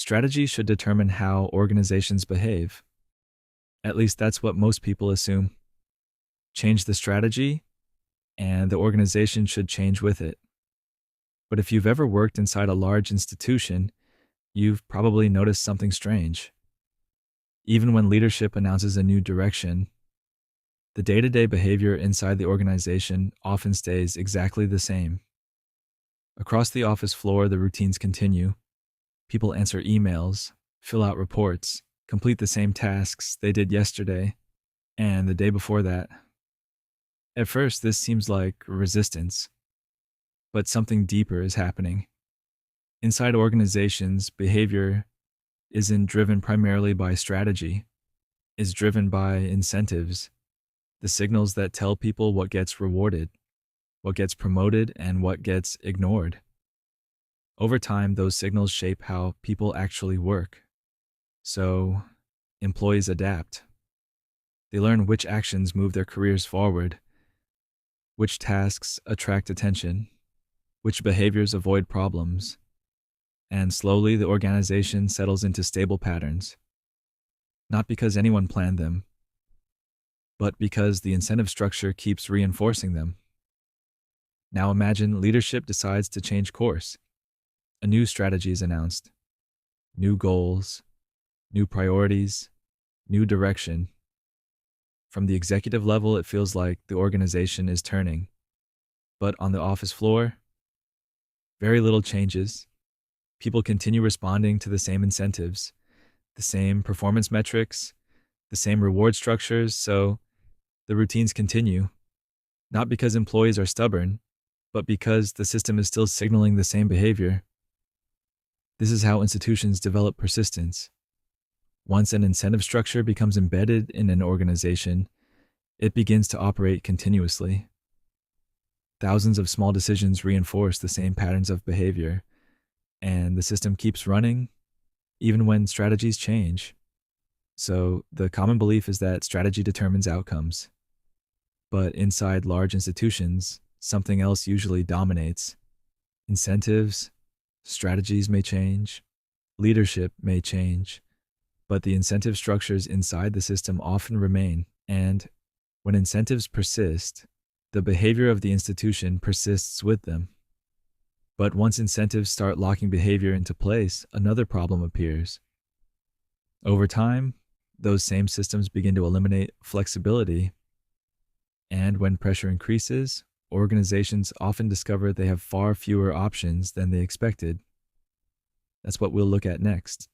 Strategy should determine how organizations behave. At least that's what most people assume. Change the strategy, and the organization should change with it. But if you've ever worked inside a large institution, you've probably noticed something strange. Even when leadership announces a new direction, the day-to-day behavior inside the organization often stays exactly the same. Across the office floor, the routines continue. People answer emails, fill out reports, complete the same tasks they did yesterday and the day before that. At first, this seems like resistance, but something deeper is happening. Inside organizations, behavior isn't driven primarily by strategy, it's driven by incentives, the signals that tell people what gets rewarded, what gets promoted, and what gets ignored. Over time, those signals shape how people actually work. So, employees adapt. They learn which actions move their careers forward, which tasks attract attention, which behaviors avoid problems, and slowly the organization settles into stable patterns. Not because anyone planned them, but because the incentive structure keeps reinforcing them. Now imagine leadership decides to change course. A new strategy is announced, new goals, new priorities, new direction. From the executive level, it feels like the organization is turning. But on the office floor, very little changes. People continue responding to the same incentives, the same performance metrics, the same reward structures, so the routines continue. Not because employees are stubborn, but because the system is still signaling the same behavior. This is how institutions develop persistence. Once an incentive structure becomes embedded in an organization, it begins to operate continuously. Thousands of small decisions reinforce the same patterns of behavior, and the system keeps running even when strategies change. So the common belief is that strategy determines outcomes. But inside large institutions, something else usually dominates. Incentives, strategies may change, leadership may change, but the incentive structures inside the system often remain. And when incentives persist, the behavior of the institution persists with them. But once incentives start locking behavior into place, another problem appears. Over time, those same systems begin to eliminate flexibility. And when pressure increases, organizations often discover they have far fewer options than they expected. That's what we'll look at next.